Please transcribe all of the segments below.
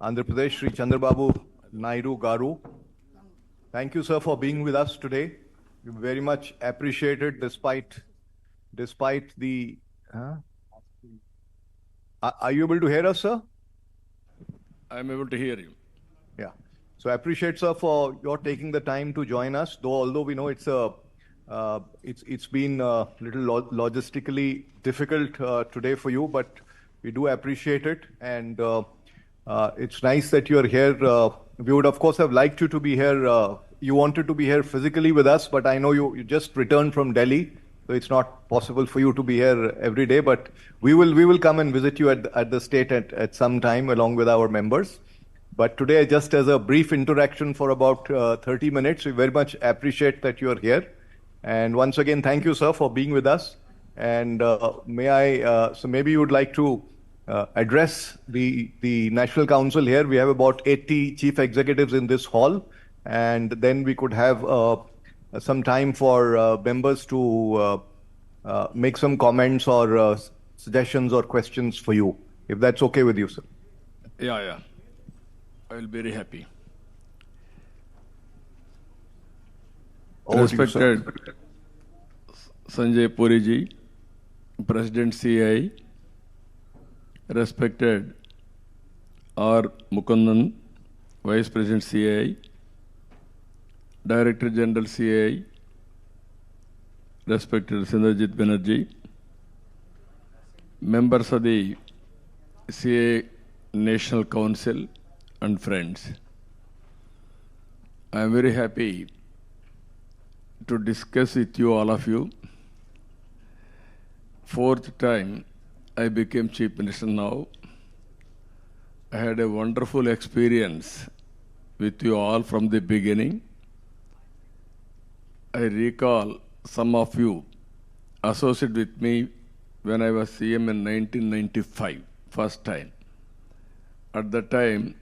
Andhra Pradesh, Sri Chandrababu Naidu Garu. Thank you, sir, for being with us today. We very much appreciate it despite the... Are you able to hear us, sir? I'm able to hear you. Yeah. So I appreciate, sir, for your taking the time to join us, although we know it's been a little logistically difficult today for you, but we do appreciate it. And it's nice that you're here. We would, of course, have liked you to be here. You wanted to be here physically with us, but I know you just returned from Delhi, so it's not possible for you to be here every day. But we will come and visit you at the state at some time along with our members. But today, just as a brief interaction for about 30 minutes, we very much appreciate that you are here. And once again, thank you, sir, for being with us. And so maybe you would like to address the National Council here. We have about 80 chief executives in this hall. And then we could have some time for members to make some comments or suggestions or questions for you, if that's okay with you, sir. Yeah. I will be very happy. Respected Sanjay Puri ji, President CI, respected R. Mukundan, Vice President CI, Director General CI, respected Sindarjit Banerjee, members of the CA National Council, and friends. I am very happy to discuss with you, all of you. Fourth time I became Chief Minister now. I had a wonderful experience with you all from the beginning. I recall some of you associated with me when I was CM in 1995, first time. At that time,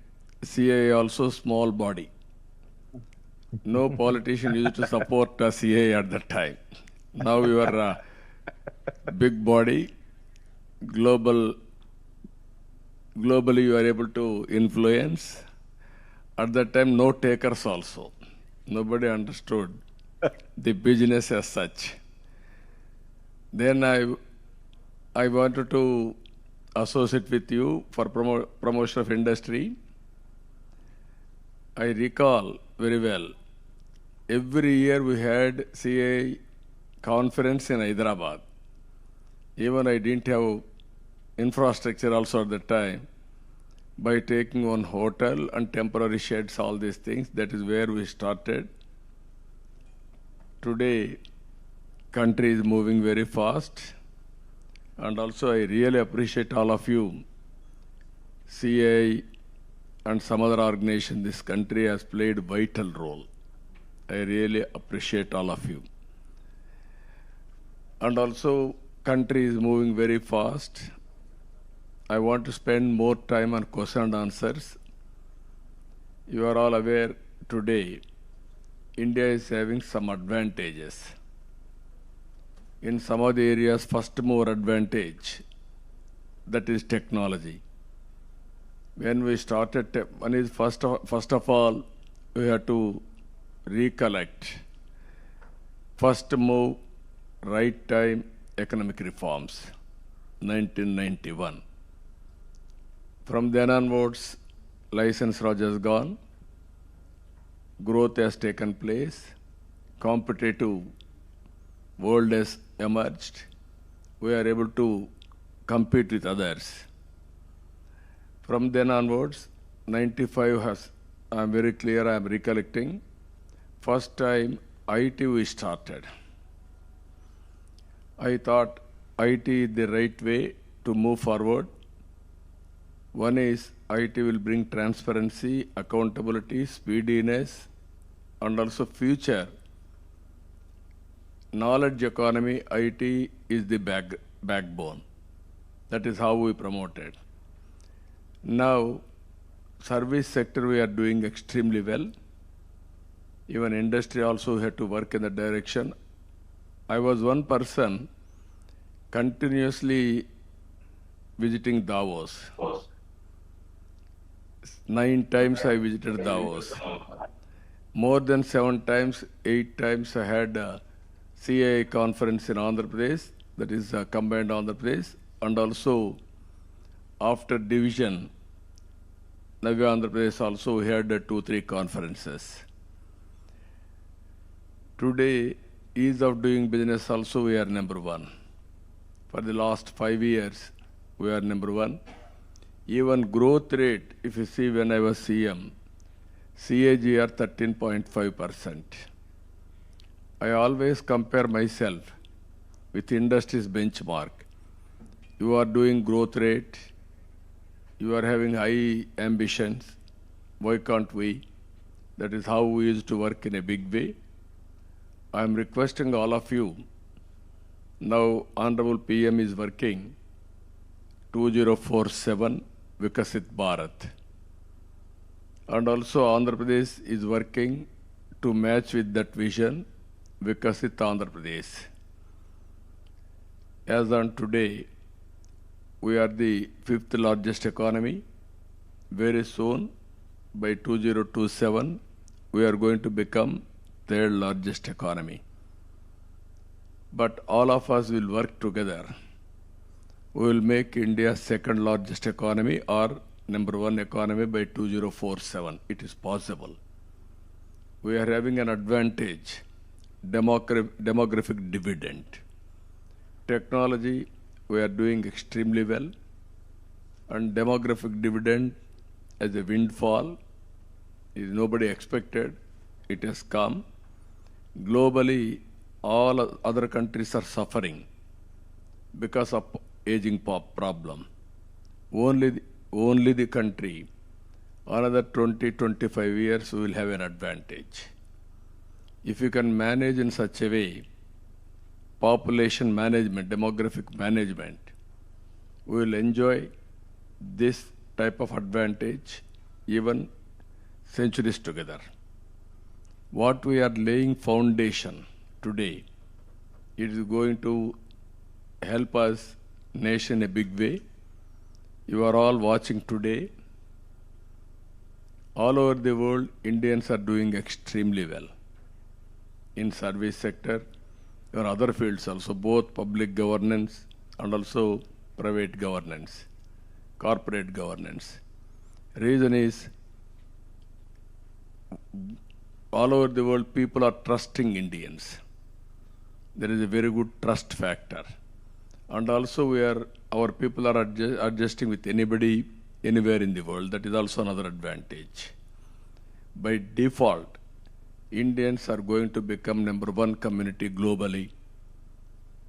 CA also small body. No politician used to support CA at that time. Now you are a big body. Globally you are able to influence. At that time, no takers also. Nobody understood the business as such. Then I wanted to associate with you for promotion of industry. I recall very well, every year we had CA conference in Hyderabad. Even I didn't have infrastructure also at that time. By taking one hotel and temporary sheds, all these things, that is where we started. Today, country is moving very fast. And also I really appreciate all of you, CA and some other organization, this country has played vital role. I really appreciate all of you. And also, country is moving very fast. I want to spend more time on question and answers. You are all aware today, India is having some advantages. In some of the areas, first mover advantage, that is technology. When we started, first of all, we have to recollect. First move, right time, economic reforms, 1991. From then onwards, license Raj has gone, growth has taken place, competitive world has emerged. We are able to compete with others. From then onwards, 95 has, I'm very clear, I'm recollecting, first time IT we started. I thought IT is the right way to move forward. One is IT will bring transparency, accountability, speediness, and also future. Knowledge economy, IT is the backbone. That is how we promote it. Now, service sector we are doing extremely well. Even industry also had to work in that direction. I was one person continuously visiting Davos. 9 times I visited Davos. More than 7 times, 8 times I had a CAI conference in Andhra Pradesh, that is combined Andhra Pradesh, and also after division, Navya Andhra Pradesh also we had 2-3 conferences. Today, ease of doing business also we are number one. For the last 5 years, we are number one. Even growth rate, if you see when I was CM, CAGR 13.5%. I always compare myself with industry's benchmark. You are doing growth rate, you are having high ambitions, why can't we? That is how we used to work in a big way. I am requesting all of you, now Honorable PM is working 2047 Vikasit Bharat. And also Andhra Pradesh is working to match with that vision, Vikasit Andhra Pradesh. As on today, we are the 5th largest economy. Very soon, by 2027, we are going to become 3rd largest economy. But all of us will work together. We will make India 2nd largest economy or number 1 economy by 2047. It is possible. We are having an advantage, demographic dividend. Technology, we are doing extremely well. And demographic dividend as a windfall is nobody expected. It has come. Globally, all other countries are suffering because of aging problem. Only the country, another 20-25 years, we will have an advantage. If you can manage in such a way, population management, demographic management, we will enjoy this type of advantage even centuries together. What we are laying foundation today, it is going to help us nation in a big way. You are all watching today. All over the world, Indians are doing extremely well in service sector or other fields also, both public governance and also private governance, corporate governance. Reason is, all over the world, people are trusting Indians. There is a very good trust factor. And also our people are adjusting with anybody, anywhere in the world. That is also another advantage. By default, Indians are going to become number 1 community globally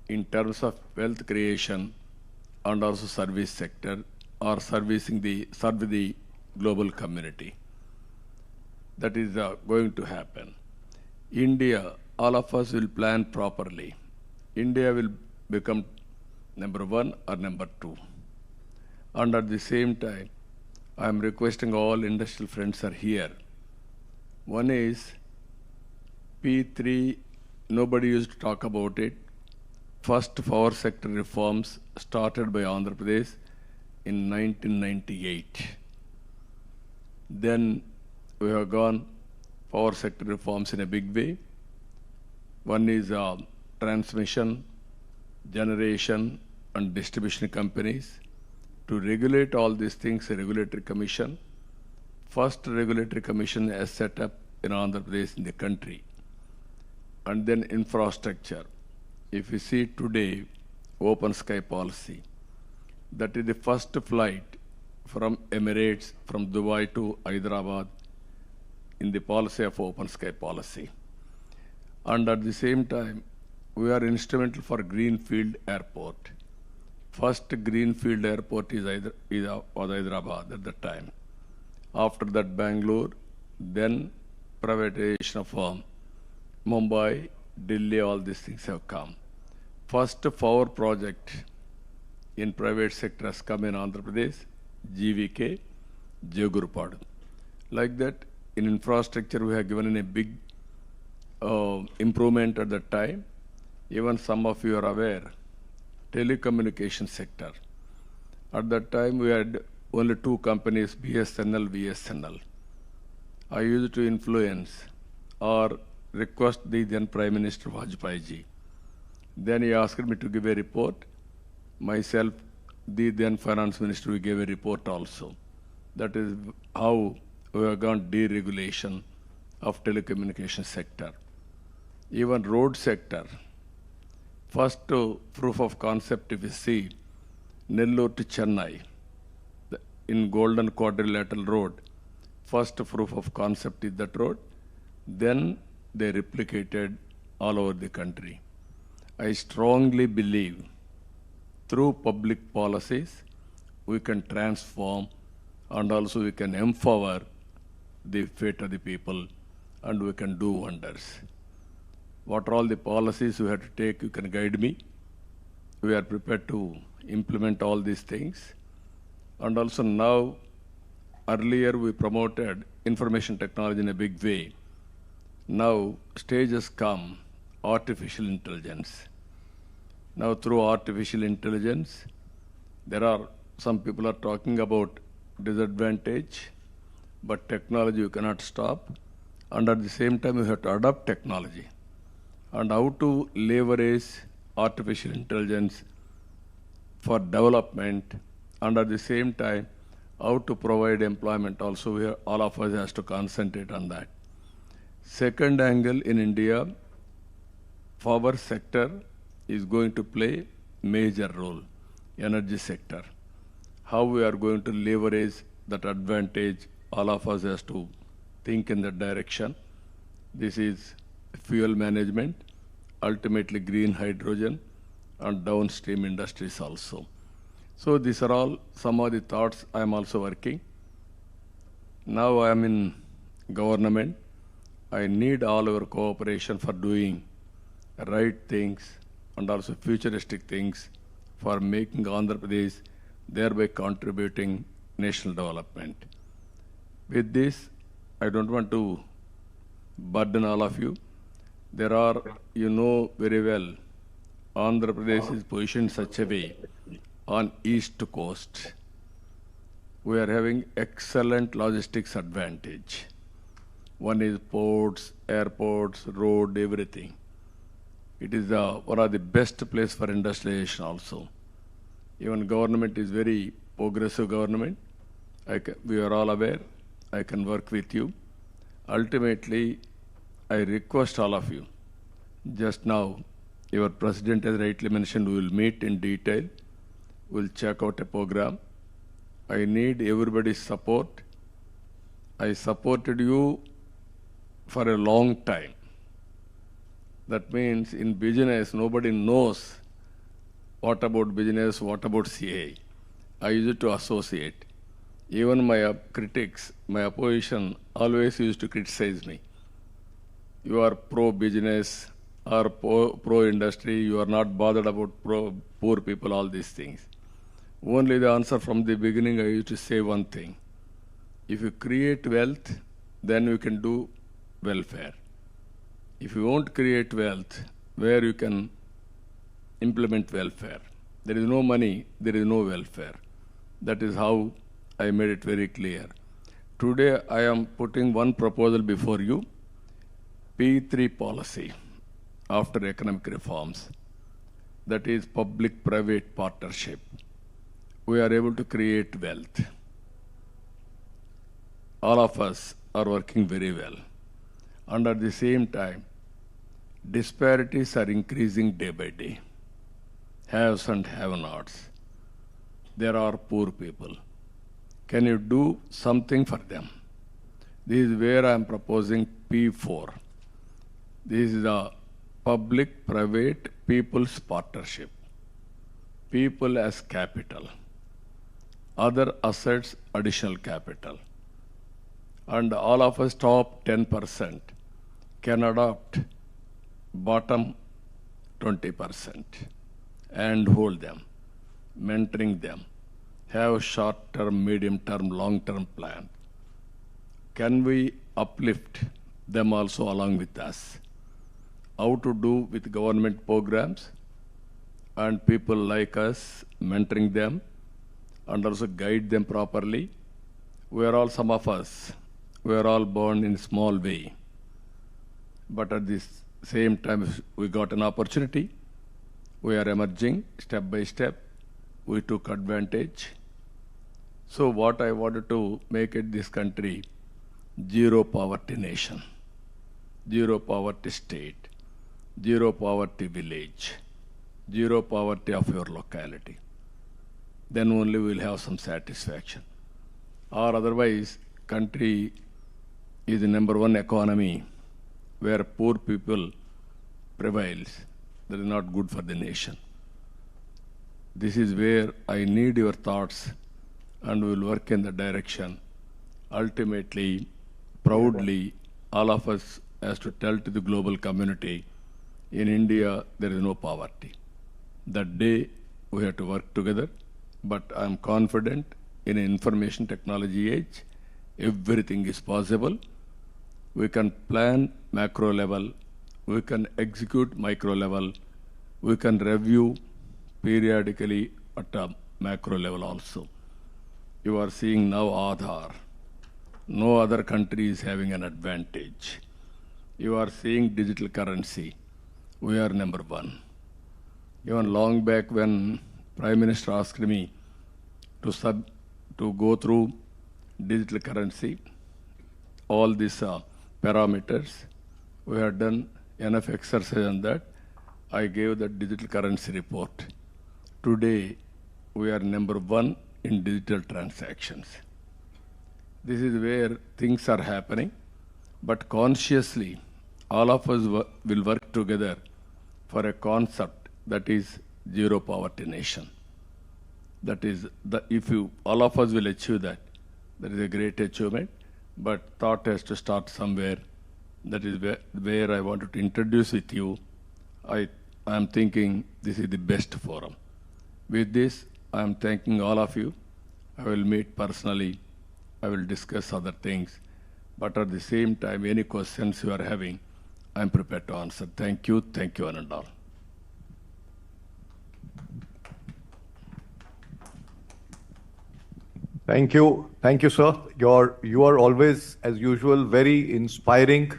in terms of wealth creation and also service sector or serve the global community. That is going to happen. India, all of us will plan properly. India will become number 1 or number 2. And at the same time, I am requesting all industrial friends are here. One is P3, nobody used to talk about it. First power sector reforms started by Andhra Pradesh in 1998. Then we have gone power sector reforms in a big way. One is transmission, generation, and distribution companies. To regulate all these things, a regulatory commission. First regulatory commission is set up in Andhra Pradesh in the country. And then infrastructure. If you see today, open sky policy, that is the first flight from Emirates, from Dubai to Hyderabad in the policy of open sky policy. And at the same time, we are instrumental for Greenfield Airport. First Greenfield Airport was Hyderabad at that time. After that, Bangalore, then privatization of Mumbai, Delhi, all these things have come. First power project in private sector has come in Andhra Pradesh, GVK, Jagurupadu. Like that, in infrastructure, we have given a big improvement at that time. Even some of you are aware, telecommunication sector. At that time, we had only two companies, BSNL, VSNL. I used to influence or request the then Prime Minister Vajpayee ji. Then he asked me to give a report. Myself, the then Finance Minister, we gave a report also. That is how we have gone deregulation of telecommunication sector. Even road sector, first proof of concept if you see, Nellore to Chennai, in Golden Quadrilateral Road, first proof of concept is that road, then they replicated all over the country. I strongly believe through public policies, we can transform and also we can empower the fate of the people and we can do wonders. What are all the policies we have to take, you can guide me. We are prepared to implement all these things. And also now, earlier we promoted information technology in a big way. Now, stage has come, artificial intelligence. Now, through artificial intelligence, there are some people are talking about disadvantage, but technology you cannot stop. And at the same time, you have to adopt technology. And how to leverage artificial intelligence for development, and at the same time, how to provide employment also, we all of us has to concentrate on that. Second angle in India, power sector is going to play major role, energy sector. How we are going to leverage that advantage, all of us has to think in that direction. This is fuel management, ultimately green hydrogen, and downstream industries also. So these are all some of the thoughts I am also working. Now I am in government. I need all our cooperation for doing right things and also futuristic things for making Andhra Pradesh, thereby contributing national development. With this, I don't want to burden all of you. There are, you know very well, Andhra Pradesh is positioned such a way on east coast. We are having excellent logistics advantage. One is ports, airports, road, everything. It is one of the best place for industrialization also. Even government is very progressive government. We are all aware. I can work with you. Ultimately, I request all of you. Just now, your president has rightly mentioned, we will meet in detail. We'll check out a program. I need everybody's support. I supported you for a long time. That means in business, nobody knows what about business, what about CA. I used to associate. Even my critics, my opposition always used to criticize me. You are pro-business or pro-industry, you are not bothered about poor people, all these things. Only the answer from the beginning, I used to say one thing. If you create wealth, then you can do welfare. If you won't create wealth, where you can implement welfare? There is no money, there is no welfare. That is how I made it very clear. Today, I am putting one proposal before you, P3 policy after economic reforms. That is public-private partnership. We are able to create wealth. All of us are working very well. And at the same time, disparities are increasing day by day. Haves and have-nots. There are poor people. Can you do something for them? This is where I am proposing P4. This is the public-private people's partnership. People as capital. Other assets, additional capital. And all of us top 10% can adopt bottom 20% and hold them, mentoring them, have short-term, medium-term, long-term plan. Can we uplift them also along with us? How to do with government programs and people like us, mentoring them, and also guide them properly. We are all, some of us, we are all born in small way. But at this same time, if we got an opportunity, we are emerging step by step. We took advantage. So what I wanted to make it this country, zero poverty nation, zero poverty state, zero poverty village, zero poverty of your locality. Then only we will have some satisfaction. Or otherwise, country is the number one economy where poor people prevails. That is not good for the nation. This is where I need your thoughts, and we will work in the direction. Ultimately, proudly, all of us has to tell to the global community, in India, there is no poverty. That day, we have to work together, but I am confident in an information technology age, everything is possible. We can plan macro level, we can execute micro level, we can review periodically at a macro level also. You are seeing now Aadhaar. No other country is having an advantage. You are seeing digital currency. We are number one. Even long back when Prime Minister asked me to go through digital currency, all these parameters, we have done enough exercise on that. I gave the digital currency report. Today, we are number one in digital transactions. This is where things are happening, but consciously, all of us will work together for a concept that is zero poverty nation. That is, if all of us will achieve that, that is a great achievement, but thought has to start somewhere. That is where I wanted to introduce with you. I am thinking this is the best forum. With this, I am thanking all of you. I will meet personally. I will discuss other things. But at the same time, any questions you are having, I am prepared to answer. Thank you, one and all. Thank you, sir. You are always, as usual, very inspiring,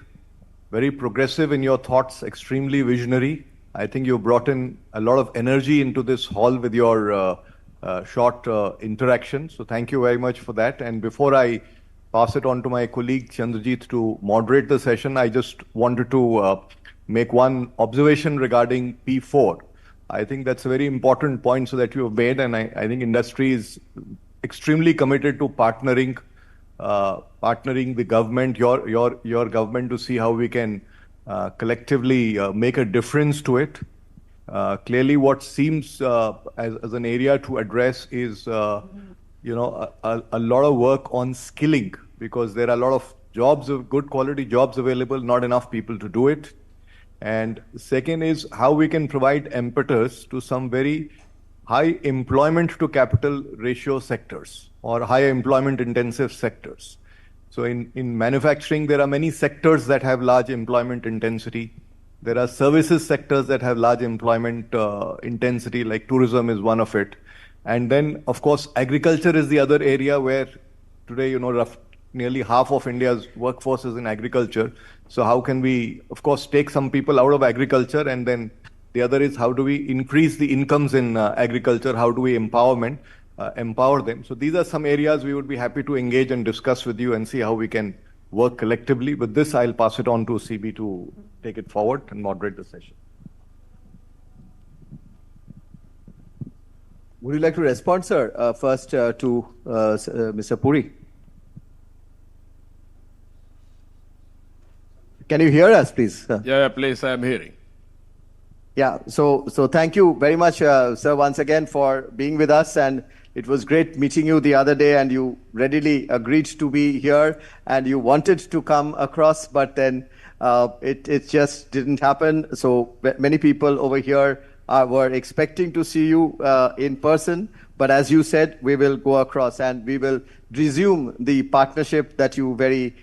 very progressive in your thoughts, extremely visionary. I think you brought in a lot of energy into this hall with your short interaction. So thank you very much for that. And before I pass it on to my colleague Chandrajit to moderate the session, I just wanted to make one observation regarding P4. I think that's a very important point so that you have made, and I think industry is extremely committed to partnering the government, your government, to see how we can collectively make a difference to it. Clearly, what seems as an area to address is a lot of work on skilling, because there are a lot of jobs, of good quality jobs available, not enough people to do it. And second is how we can provide impetus to some very high employment to capital ratio sectors or high employment intensive sectors. So in manufacturing, there are many sectors that have large employment intensity. There are services sectors that have large employment intensity, like tourism is one of it. And then, of course, agriculture is the other area where today, nearly half of India's workforce is in agriculture. So how can we, of course, take some people out of agriculture, and then the other is how do we increase the incomes in agriculture? How do we empower them? So these are some areas we would be happy to engage and discuss with you and see how we can work collectively. With this, I'll pass it on to CB to take it forward and moderate the session. Would you like to respond, sir, first to Mr. Puri? Can you hear us, please? Yeah, please, I am hearing. Yeah, so thank you very much, sir, once again for being with us. And it was great meeting you the other day, and you readily agreed to be here, and you wanted to come across, but then it just didn't happen. So many people over here were expecting to see you in person, but as you said, we will go across and we will resume the partnership that you very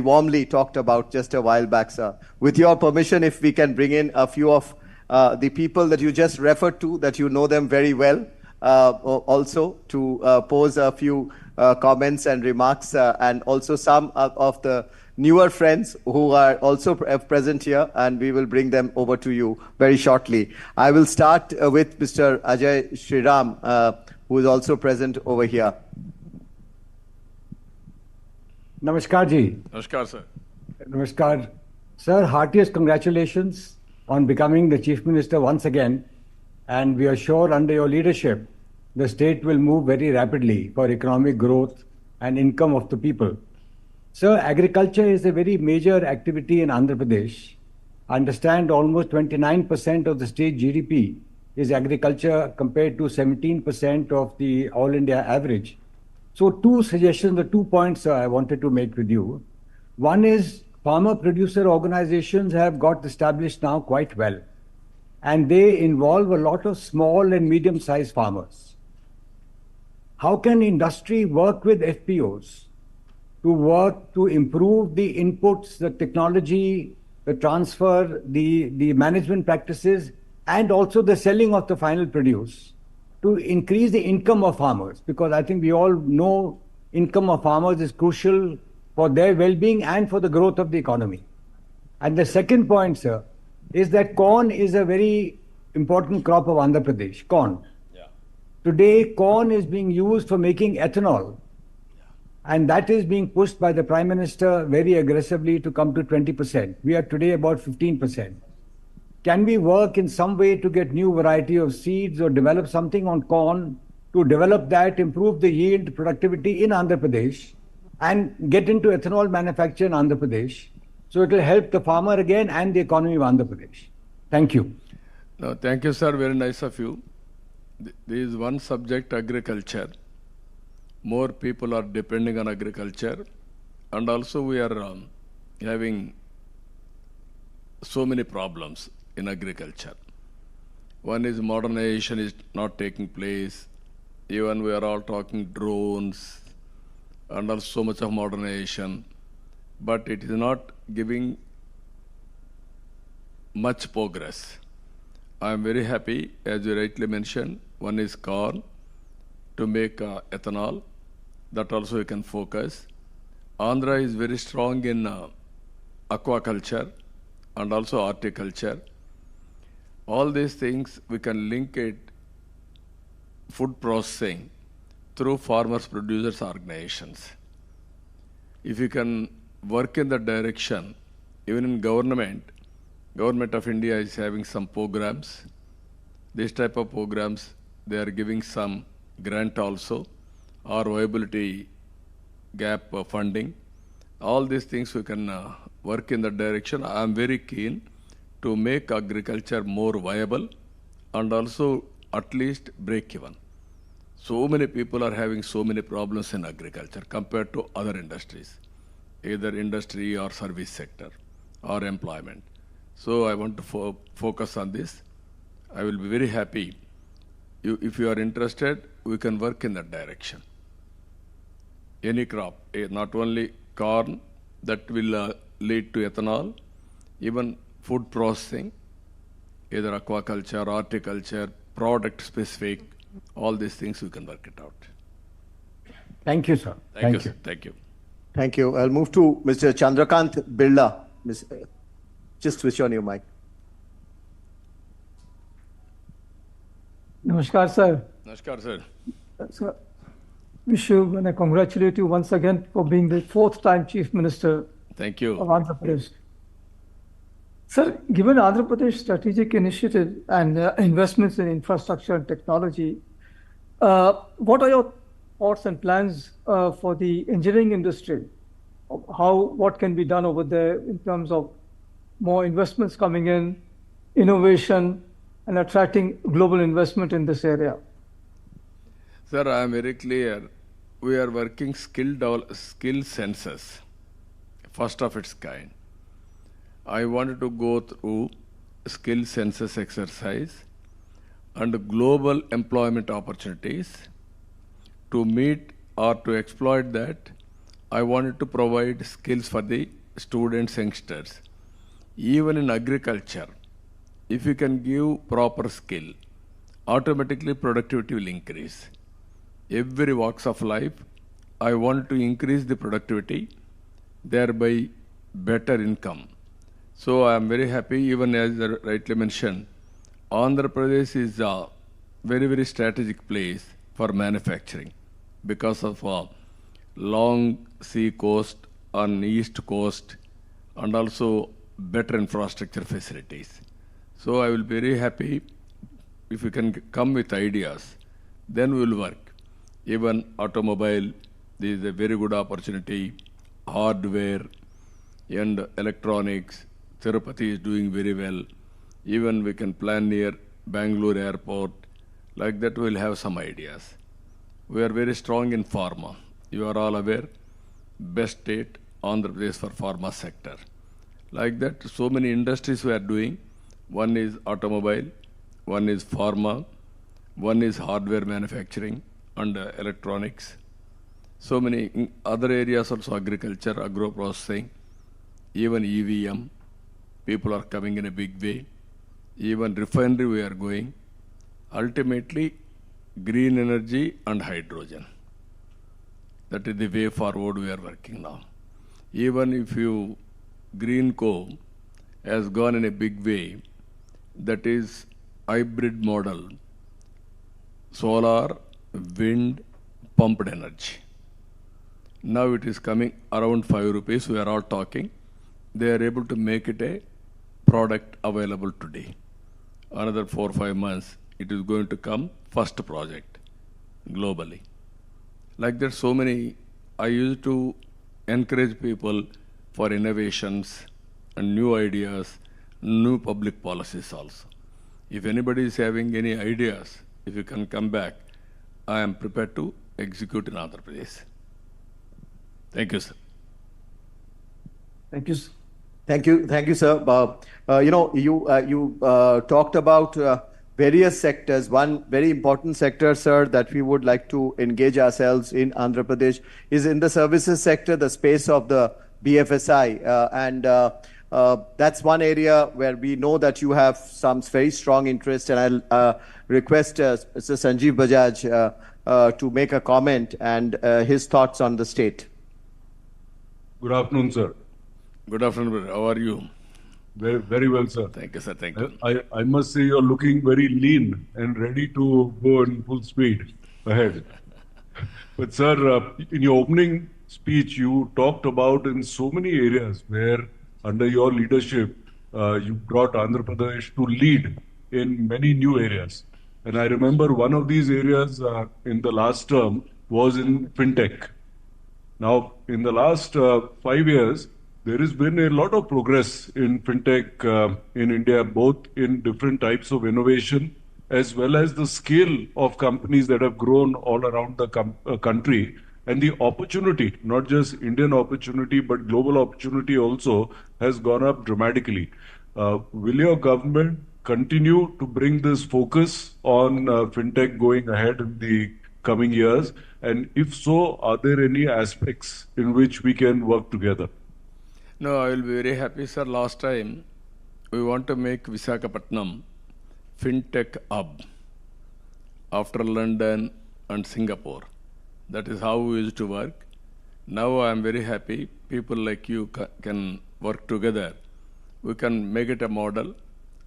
warmly talked about just a while back, sir. With your permission, if we can bring in a few of the people that you just referred to, that you know them very well, also to pose a few comments and remarks, and also some of the newer friends who are also present here, and we will bring them over to you very shortly. I will start with Mr. Ajay Shriram, who is also present over here. Namaskar ji. Namaskar, sir. Namaskar. Sir, heartiest congratulations on becoming the Chief Minister once again. And we are sure under your leadership, the state will move very rapidly for economic growth and income of the people. Sir, agriculture is a very major activity in Andhra Pradesh. I understand almost 29% of the state GDP is agriculture compared to 17% of the all India average. So two suggestions, the 2 points I wanted to make with you. One is farmer producer organizations have got established now quite well, and they involve a lot of small and medium sized farmers. How can industry work with FPOs to improve the inputs, the technology, the transfer, the management practices, and also the selling of the final produce, to increase the income of farmers? Because I think we all know income of farmers is crucial for their well-being and for the growth of the economy. And the second point, sir, is that corn is a very important crop of Andhra Pradesh, corn. Yeah. Today, corn is being used for making ethanol. And that is being pushed by the Prime Minister very aggressively to come to 20%. We are today about 15%. Can we work in some way to get new variety of seeds or develop something on corn to develop that, improve the yield, productivity in Andhra Pradesh, and get into ethanol manufacture in Andhra Pradesh? So it will help the farmer again and the economy of Andhra Pradesh. Thank you. No, thank you, sir. Very nice of you. There is one subject, agriculture. More people are depending on agriculture, and also we are having so many problems in agriculture. One is modernization is not taking place. Even we are all talking drones and also so much of modernization, but it is not giving much progress. I am very happy, as you rightly mentioned, one is corn to make ethanol. That also we can focus. Andhra is very strong in aquaculture and also horticulture. All these things we can link it food processing through farmers producers organizations. If you can work in that direction, even in government of India is having some programs. This type of programs, they are giving some grant also, or viability gap funding. All these things we can work in that direction. I am very keen to make agriculture more viable and also at least break even. So many people are having so many problems in agriculture compared to other industries, either industry or service sector or employment. So I want to focus on this. I will be very happy. If you are interested, we can work in that direction. Any crop, not only corn, that will lead to ethanol, even food processing, either aquaculture, horticulture, product specific, all these things we can work it out. Thank you, sir. Thank you, sir. Thank you. Thank you. I'll move to Mr. Chandrakant Birla. Just switch on your mic. Namaskar, sir. Namaskar, sir. Sir, wish you and I congratulate you once again for being the 4th time Chief Minister Thank you. of Andhra Pradesh. Sir, given Andhra Pradesh strategic initiative and investments in infrastructure and technology, what are your thoughts and plans for the engineering industry? What can be done over there in terms of more investments coming in, innovation, and attracting global investment in this area? Sir, I am very clear. We are working skill census, first of its kind. I wanted to go through skill census exercise and global employment opportunities. To meet or to exploit that, I wanted to provide skills for the students, youngsters. Even in agriculture, if you can give proper skill automatically productivity will increase. Every walks of life, I want to increase the productivity, thereby better income. So I am very happy, even as I rightly mentioned, Andhra Pradesh is a very, very strategic place for manufacturing because of a long sea coast on east coast and also better infrastructure facilities. So I will be very happy if you can come with ideas, then we will work. Even automobile, this is a very good opportunity. Hardware and electronics, Tirupati is doing very well. Even we can plan near Bangalore airport. Like that, we'll have some ideas. We are very strong in pharma. You are all aware, best state, Andhra Pradesh for pharma sector. Like that, so many industries we are doing. One is automobile, one is pharma, one is hardware manufacturing and electronics. So many other areas also, agriculture, agro processing, even EVM. People are coming in a big way. Even refinery we are going. Ultimately, green energy and hydrogen. That is the way forward we are working now. Even if you Green Co has gone in a big way, that is hybrid model, solar, wind, pumped energy. Now it is coming around 5 rupees, we are all talking. They are able to make it a product available today. Another 4 or 5 months, it is going to come first project globally. Like that, so many, I used to encourage people for innovations and new ideas, new public policies also. If anybody is having any ideas, if you can come back, I am prepared to execute in Andhra Pradesh. Thank you, sir. Thank you, sir. Thank you, sir. You talked about various sectors. One very important sector, sir, that we would like to engage ourselves in Andhra Pradesh is in the services sector, the space of the BFSI. That's one area where we know that you have some very strong interest. And I'll request Mr. Sanjeev Bajaj to make a comment and his thoughts on the state. Good afternoon, sir. Good afternoon, brother. How are you? Very, very well, sir. Thank you, sir. Thank you. I must say you're looking very lean and ready to go in full speed ahead. But, sir, in your opening speech, you talked about in so many areas where, under your leadership, you brought Andhra Pradesh to lead in many new areas. And I remember one of these areas in the last term was in Fintech. Now, in the last 5 years, there has been a lot of progress in Fintech in India, both in different types of innovation, as well as the scale of companies that have grown all around the country. And the opportunity, not just Indian opportunity, but global opportunity also has gone up dramatically. Will your government continue to bring this focus on Fintech going ahead in the coming years? And if so, are there any aspects in which we can work together? No, I will be very happy, sir. Last time, we want to make Visakhapatnam Fintech hub after London and Singapore. That is how we used to work. Now I am very happy. People like you can work together. We can make it a model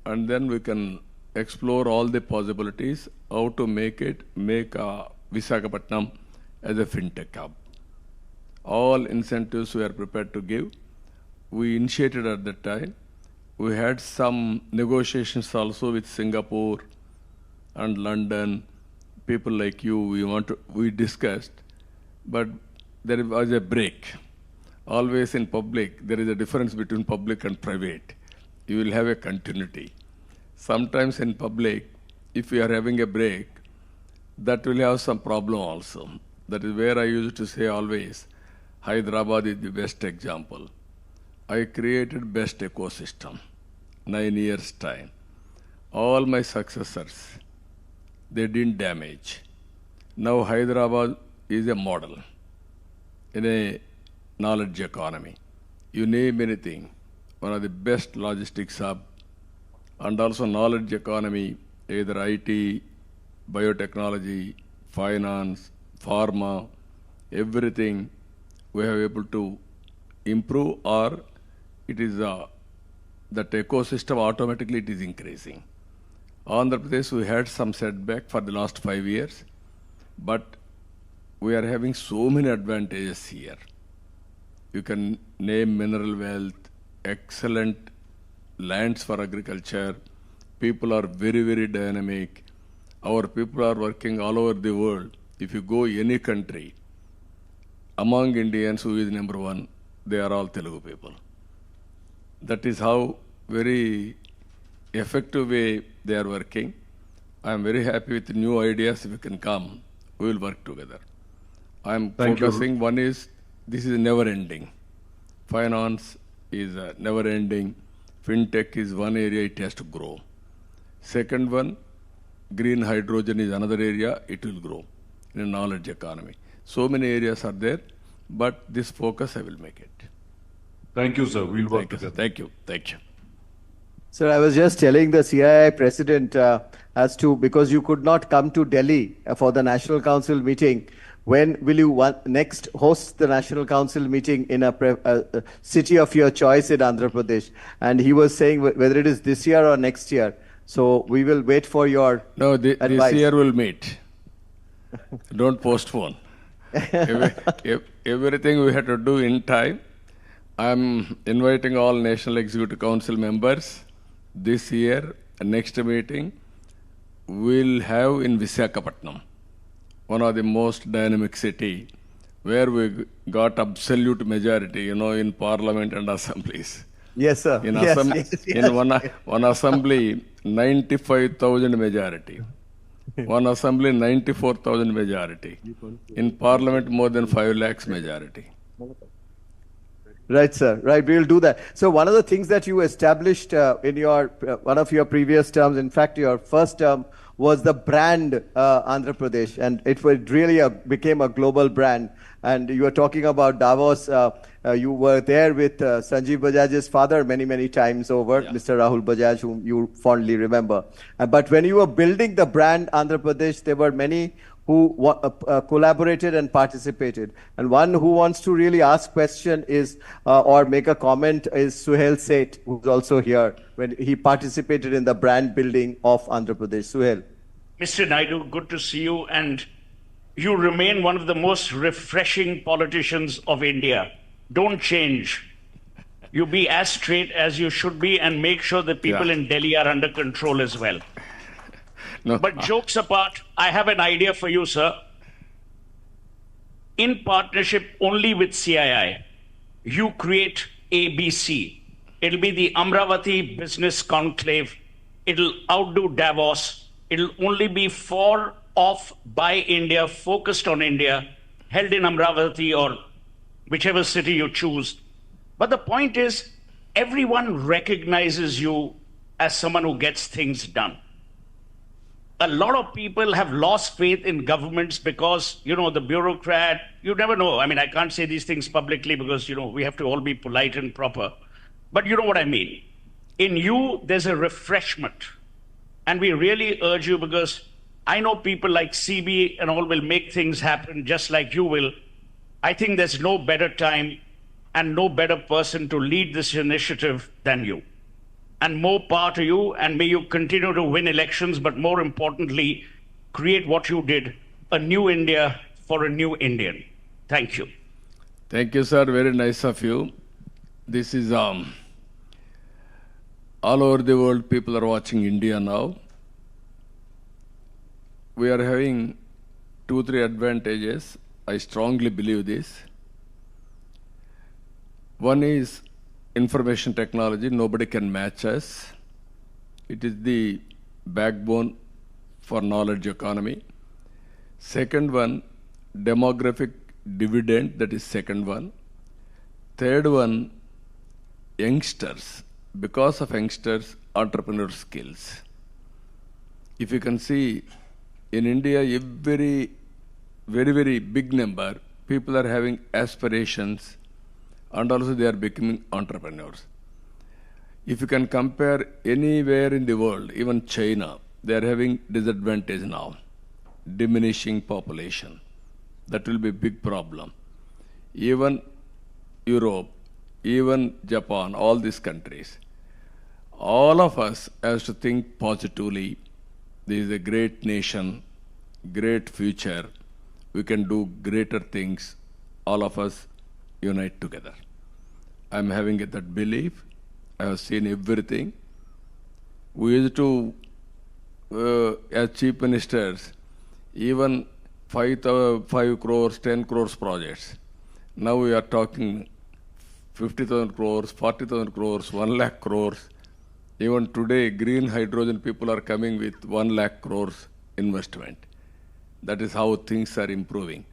and then we can explore all the possibilities, how to make Visakhapatnam as a Fintech hub. All incentives we are prepared to give. We initiated at that time. We had some negotiations also with Singapore and London. People like you, we discussed, but there was a break. Always in public, there is a difference between public and private. You will have a continuity. Sometimes in public, if you are having a break, that will have some problem also. That is where I used to say always, Hyderabad is the best example. I created best ecosystem, 9 years time. All my successors, they didn't damage. Now Hyderabad is a model in a knowledge economy. You name anything, one of the best logistics hub, and also knowledge economy, either IT, biotechnology, finance, pharma, everything we have able to improve, or it is that ecosystem automatically it is increasing. Andhra Pradesh, we had some setback for the last 5 years, but we are having so many advantages here. You can name mineral wealth, excellent lands for agriculture. People are very, very dynamic. Our people are working all over the world. If you go any country, among Indians, who is number one? They are all Telugu people. That is how very effective way they are working. I am very happy with new ideas. If you can come, we will work together. I am focusing, one is, this is never ending. Finance is never ending. Fintech is one area, it has to grow. Second one, green hydrogen is another area, it will grow in a knowledge economy. So many areas are there, but this focus I will make it. Thank you, sir. We'll work together. Thank you. Thank you. Sir, I was just telling the CII president as to, because you could not come to Delhi for the National Council meeting, when will you next host the National Council meeting in a city of your choice in Andhra Pradesh? And he was saying whether it is this year or next year. So we will wait for your advice. This year we'll meet. Don't postpone. Everything we have to do in time. I'm inviting all National Executive Council members this year. Next meeting we'll have in Visakhapatnam, one of the most dynamic city, where we got absolute majority, in parliament and assemblies. Yes, sir. In one assembly, 95,000 majority. One assembly, 94,000 majority. In parliament, more than 5 lakhs majority. Right, sir. Right, we will do that. So one of the things that you established in your one of your previous terms, in fact, your first term, was the brand Andhra Pradesh, and it really became a global brand. And you were talking about Davos. You were there with Sanjeev Bajaj's father many times over, yeah. Mr. Rahul Bajaj, whom you fondly remember. But when you were building the brand Andhra Pradesh, there were many who collaborated and participated. And one who wants to really ask question is, or make a comment, is Suhail Seth, who's also here, when he participated in the brand building of Andhra Pradesh. Suhail. Mr. Naidu, good to see you. And you remain one of the most refreshing politicians of India. Don't change. You be as straight as you should be, and make sure the people in Delhi are under control as well. No. But jokes apart, I have an idea for you, sir. In partnership only with CII, you create ABC. It'll be the Amravati Business Conclave. It'll outdo Davos. It'll only be for, of, by India, focused on India, held in Amravati or whichever city you choose. But the point is, everyone recognizes you as someone who gets things done. A lot of people have lost faith in governments because, the bureaucrat, you never know. I mean, I can't say these things publicly because, we have to all be polite and proper. But you know what I mean. In you, there's a refreshment. And we really urge you, because I know people like CB and all will make things happen just like you will. I think there's no better time and no better person to lead this initiative than you. And more power to you, and may you continue to win elections, but more importantly, create what you did, a new India for a new Indian. Thank you. Thank you, sir. Very nice of you. This is all over the world, people are watching India now. We are having 2-3 advantages. I strongly believe this. One is information technology. Nobody can match us. It is the backbone for knowledge economy. Second one, demographic dividend, that is second one. Third one, youngsters. Because of youngsters, entrepreneur skills. If you can see, in India, every very big number, people are having aspirations, and also they are becoming entrepreneurs. If you can compare anywhere in the world, even China, they are having disadvantage now. diminishing population. That will be a big problem. Even Europe, even Japan, all these countries, all of us has to think positively. This is a great nation, great future. We can do greater things. All of us unite together. I'm having that belief. I have seen everything. We used to, as chief ministers, even 5 crores, 10 crores projects. Now we are talking 50,000 crores, 40,000 crores, 1 lakh crores. Even today, green hydrogen people are coming with 1 lakh crores investment. That is how things are improving.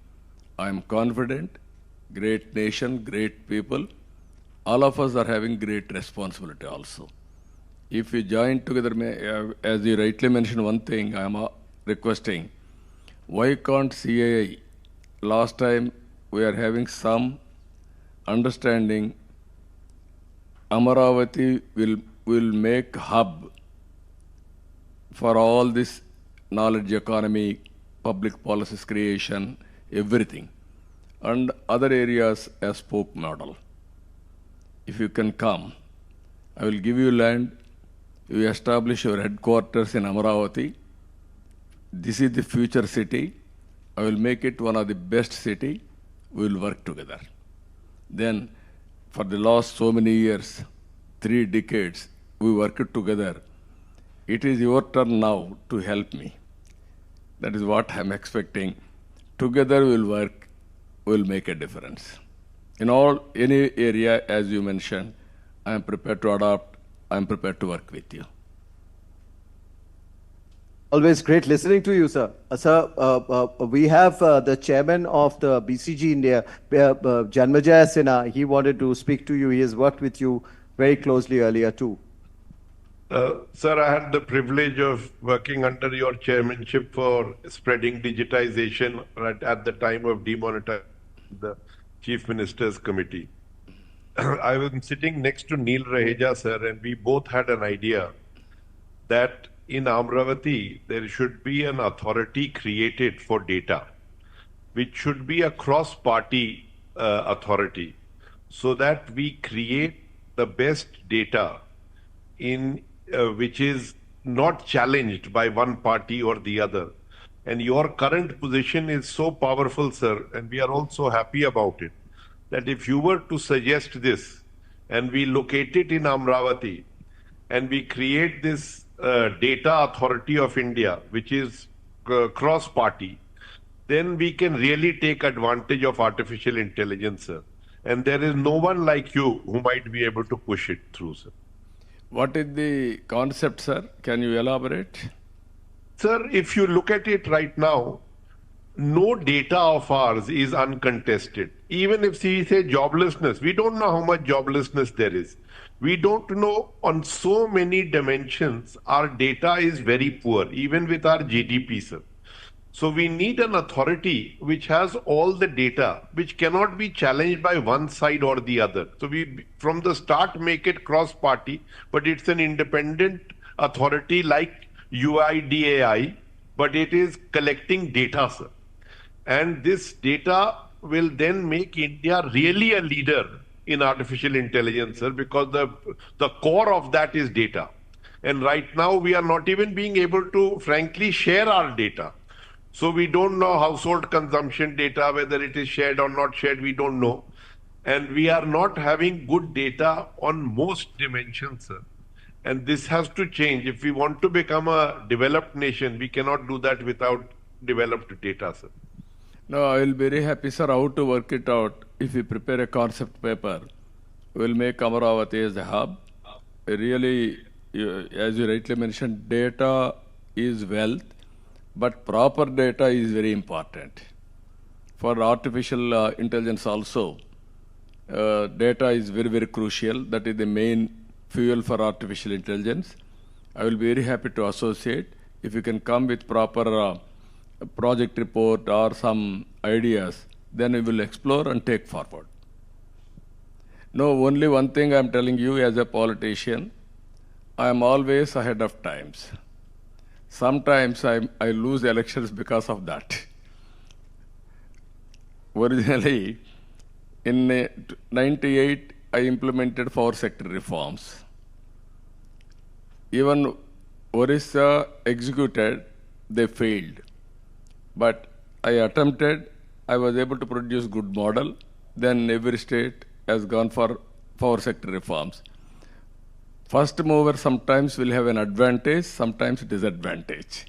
I am confident, great nation, great people. All of us are having great responsibility also. If we join together, as you rightly mentioned one thing, I am requesting, why can't CAI, last time we are having some understanding, Amaravati will make hub for all this knowledge economy, public policies creation, everything, and other areas as spoke model. If you can come, I will give you land, you establish your headquarters in Amaravati. This is the future city. I will make it one of the best city. We will work together. Then, for the last so many years, 3 decades, we worked together. It is your turn now to help me. That is what I'm expecting. Together we'll work, we'll make a difference. In any area, as you mentioned, I am prepared to adopt, I am prepared to work with you. Always great listening to you, sir. Sir, we have the chairman of the BCG India, Janmajaya Sinha. He wanted to speak to you. He has worked with you very closely earlier too. Sir, I had the privilege of working under your chairmanship for spreading digitization at the time of demonetization of the Chief Minister's Committee. I was sitting next to Neil Raheja, sir, and we both had an idea that in Amravati, there should be an authority created for data, which should be a cross-party authority, so that we create the best data in which is not challenged by one party or the other. And your current position is so powerful, sir, and we are also happy about it, that if you were to suggest this and we locate it in Amravati and we create this data authority of India, which is cross-party, then we can really take advantage of artificial intelligence, sir. And there is no one like you who might be able to push it through, sir. What is the concept, sir? Can you elaborate? Sir, if you look at it right now, no data of ours is uncontested. Even if we say joblessness, we don't know how much joblessness there is. We don't know on so many dimensions, our data is very poor, even with our GDP, sir. So we need an authority which has all the data, which cannot be challenged by one side or the other. So we, from the start, make it cross-party, but it's an independent authority like UIDAI, but it is collecting data, sir. And this data will then make India really a leader in artificial intelligence, sir, because the core of that is data. And right now, we are not even being able to, frankly, share our data. So we don't know household consumption data, whether it is shared or not shared, we don't know. And we are not having good data on most dimensions, sir. And this has to change. If we want to become a developed nation, we cannot do that without developed data, sir. No, I will be very happy, sir, how to work it out. If we prepare a concept paper, we will make Amaravati as a hub. Really, as you rightly mentioned, data is wealth. But proper data is very important. For artificial intelligence also, data is very, very crucial. That is the main fuel for artificial intelligence. I will be very happy to associate. If you can come with proper project report or some ideas, then we will explore and take forward. No, only one thing I am telling you as a politician, I am always ahead of times. sometimes I lose elections because of that. Originally, in 98, I implemented power sector reforms. Even Orissa executed, they failed. But I attempted, I was able to produce good model. Then every state has gone for power sector reforms. First mover sometimes will have an advantage, sometimes disadvantage.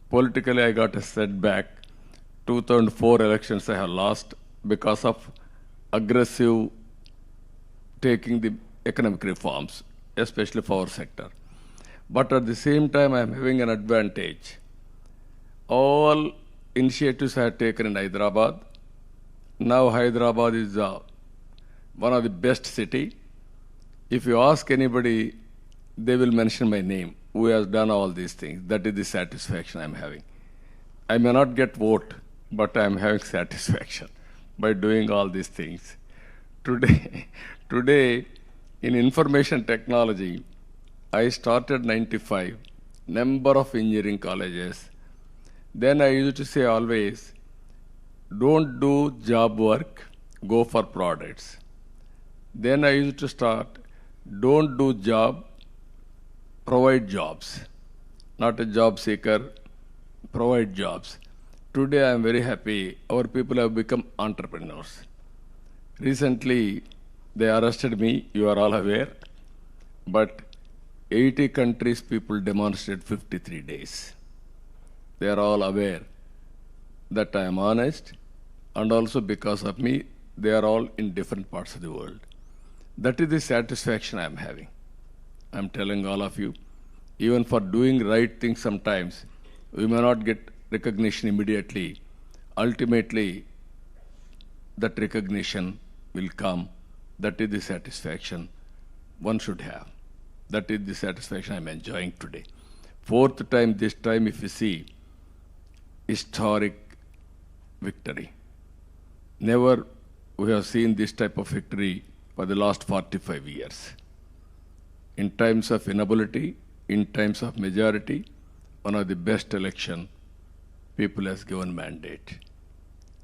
Politically, I got a setback. 2004 elections I have lost because of aggressive taking the economic reforms, especially power sector. But at the same time, I am having an advantage. All initiatives I have taken in Hyderabad. Now Hyderabad is one of the best city. If you ask anybody, they will mention my name, who has done all these things. That is the satisfaction I am having. I may not get vote, but I am having satisfaction by doing all these things. Today, in information technology, I started 95, number of engineering colleges. Then I used to say always, don't do job work, go for products. Then I used to start, don't do job, provide jobs. Not a job seeker, provide jobs. Today I am very happy, our people have become entrepreneurs. Recently, they arrested me, you are all aware, but 80 countries people demonstrated 53 days. They are all aware that I am honest, and also because of me, they are all in different parts of the world. That is the satisfaction I am having. I am telling all of you, even for doing right things sometimes, we may not get recognition immediately. Ultimately, that recognition will come. That is the satisfaction one should have. That is the satisfaction I am enjoying today. Fourth time, this time, if you see, historic victory. Never we have seen this type of victory for the last 45 years. In times of inability, in times of majority, one of the best election, people has given mandate.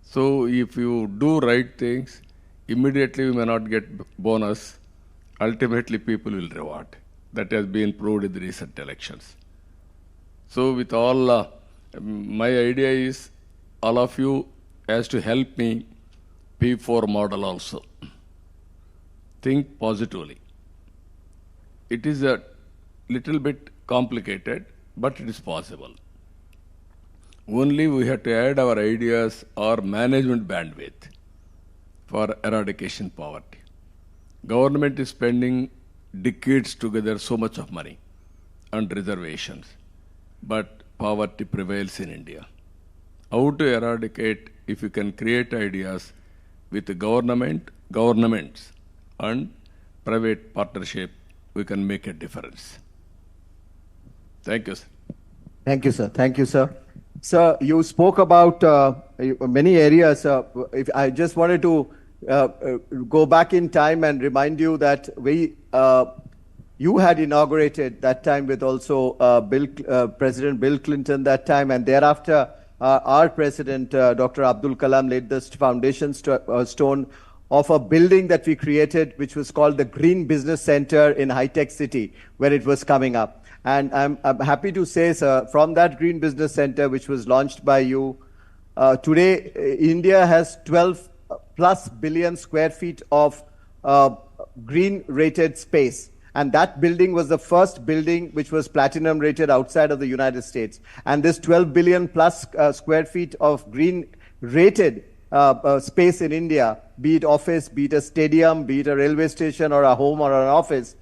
So if you do right things, immediately you may not get bonus. Ultimately, people will reward. That has been proved in the recent elections. So with all, my idea is all of you has to help me P4 model also. Think positively. It is a little bit complicated, but it is possible. Only we have to add our ideas or management bandwidth for eradication poverty. Government is spending decades together so much of money and reservations, but poverty prevails in India. How to eradicate if you can create ideas with the governments and private partnership, we can make a difference. Thank you, sir. Thank you, sir. Thank you, sir. Sir, you spoke about many areas. If I just wanted to go back in time and remind you that you had inaugurated that time with also President Bill Clinton that time, and thereafter our President Dr. Abdul Kalam laid the foundation stone of a building that we created, which was called the Green Business Center in High Tech City, where it was coming up. And I'm happy to say, sir, from that Green Business Center, which was launched by you, today India has 12 plus billion square feet of green rated space. And that building was the first building which was platinum rated outside of the United States. And this 12 billion plus square feet of green rated space in India, be it office, be it a stadium, be it a railway station or a home or an office,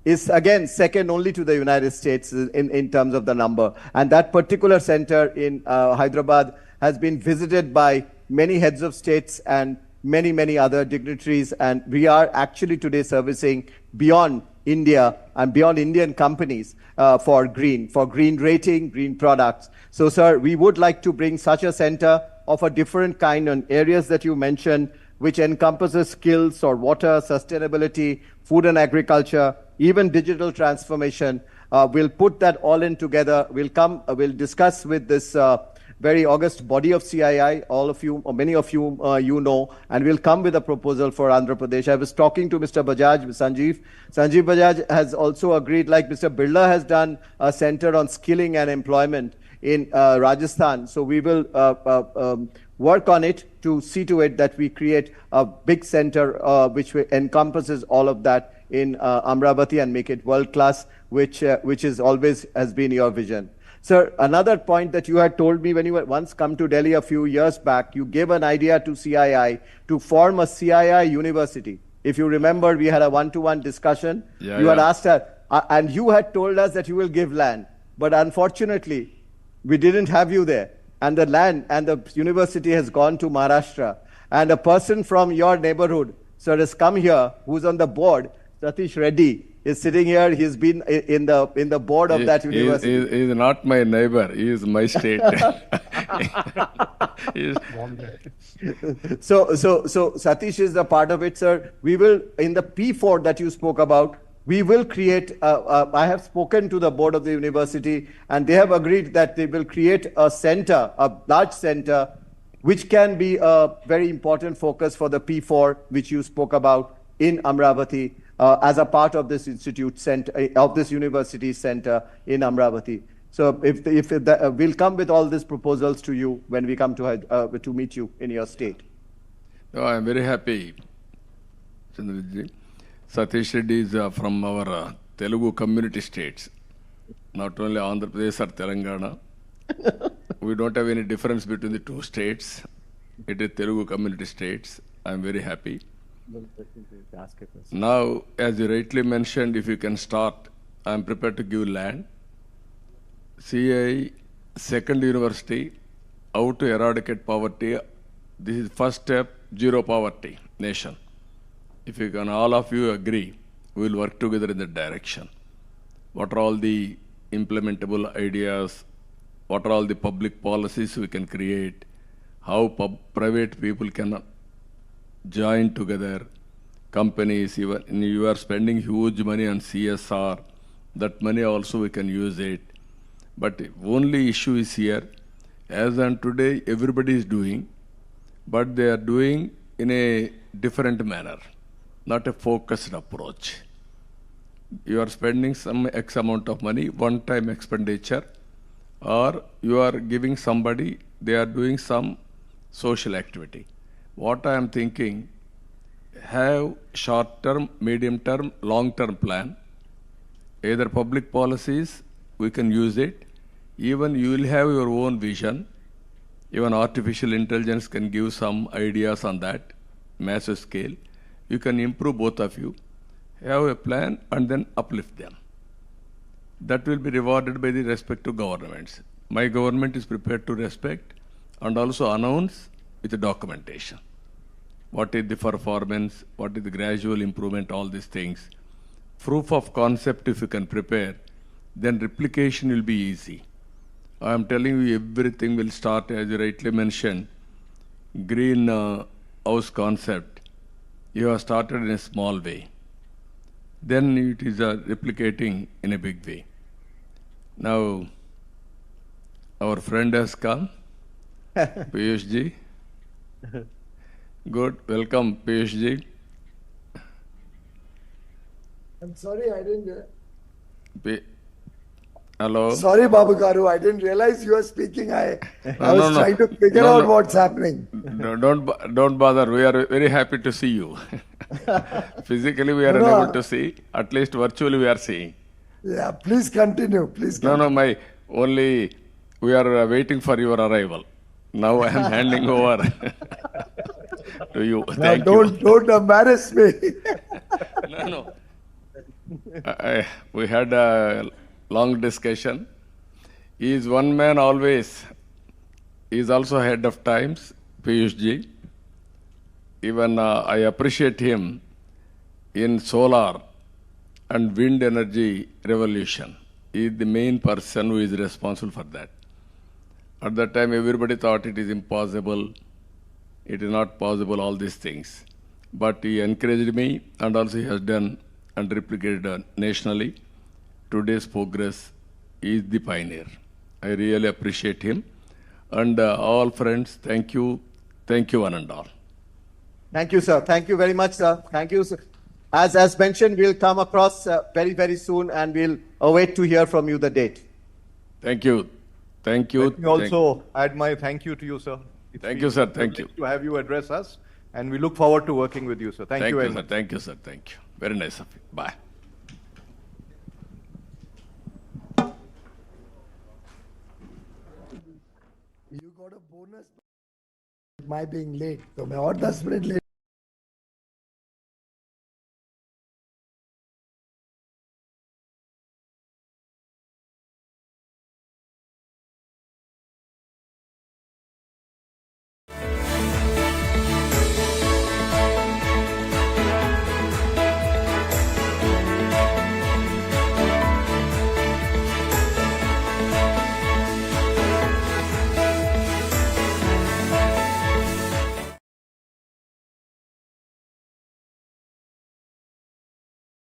is again second only to the United States in terms of the number. And that particular center in Hyderabad has been visited by many heads of states and many other dignitaries. And we are actually today servicing beyond India and beyond Indian companies for green rating, green products. So, sir, we would like to bring such a center of a different kind on areas that you mentioned, which encompasses skills or water, sustainability, food and agriculture, even digital transformation. We'll put that all in together. We'll discuss with this very august body of CII, all of you, or many of you, you know, and we'll come with a proposal for Andhra Pradesh. I was talking to Mr. Bajaj, Sanjeev. Sanjeev Bajaj has also agreed, like Mr. Birla has done a center on skilling and employment in Rajasthan. So we will work on it to see to it that we create a big center which encompasses all of that in Amravati and make it world class, which is always has been your vision. Sir, another point that you had told me when you had once come to Delhi a few years back, you gave an idea to CII to form a CII university. If you remember, we had a one-to-one discussion. You had asked her, and you had told us that you will give land. But unfortunately, we didn't have you there. And the land and the university has gone to Maharashtra. And a person from your neighborhood, sir, has come here, who's on the board, Satish Reddy, is sitting here. He's been in the board of that university. He is not my neighbor. He is my state. So Satish is a part of it, sir. We will, in the P4 that you spoke about, we will create, I have spoken to the board of the university, and they have agreed that they will create a center, a large center, which can be a very important focus for the P4, which you spoke about in Amravati, as a part of this institute center, of this university center in Amravati. So we'll come with all these proposals to you when we come to meet you in your state. No, I'm very happy, Chandraji. Satish Reddy is from our Telugu community states, not only Andhra Pradesh or Telangana. We don't have any difference between the two states. It is Telugu community states. I'm very happy. Now, as you rightly mentioned, if you can start, I'm prepared to give land. CI, second university, how to eradicate poverty. This is first step, zero poverty nation. If you can, all of you agree, we will work together in that direction. What are all the implementable ideas? What are all the public policies we can create? How private people can join together, companies, even you are spending huge money on CSR, that money also we can use it. But the only issue is here, as on today, everybody is doing, but they are doing in a different manner, not a focused approach. You are spending some X amount of money, one-time expenditure, or you are giving somebody, they are doing some social activity. What I am thinking, have short-term, medium-term, long-term plan. Either public policies, we can use it. Even you will have your own vision. Even artificial intelligence can give some ideas on that, massive scale. You can improve both of you. Have a plan and then uplift them. That will be rewarded by the respective governments. My government is prepared to respect and also announce with the documentation. What is the performance, what is the gradual improvement, all these things. Proof of concept if you can prepare, then replication will be easy. I am telling you everything will start, as you rightly mentioned, green house concept. You have started in a small way. Then it is replicating in a big way. Now, our friend has come, Piyush. Good, welcome, Piyush. I'm sorry, I didn't. Hello. Sorry, Babu Garu, I didn't realize you were speaking. I was trying to figure out what's happening. Don't bother. We are very happy to see you. Physically, we are unable to see. At least virtually, we are seeing. Yeah, please continue. Please continue. We are waiting for your arrival. Now I am handing over to you. Thank you. Don't embarrass me. No. We had a long discussion. He is one man always. He is also ahead of times, Piyush. Even I appreciate him in solar and wind energy revolution. He is the main person who is responsible for that. At that time, everybody thought it is impossible. It is not possible, all these things. But he encouraged me, and also he has done and replicated nationally. today's progress is the pioneer. I really appreciate him. And all friends, thank you. Thank you one and all. Thank you, sir. Thank you very much, sir. Thank you, sir. As mentioned, we'll come across very, very soon and we'll await to hear from you the date. Thank you. Thank you. Let me also add my thank you to you, sir. Thank you, sir. Thank you. To have you address us, and we look forward to working with you, sir. Thank you very sir. much. Thank you, sir. Thank you. Very nice of you. Bye. You got a bonus. My being late, so मैं और 10 minute late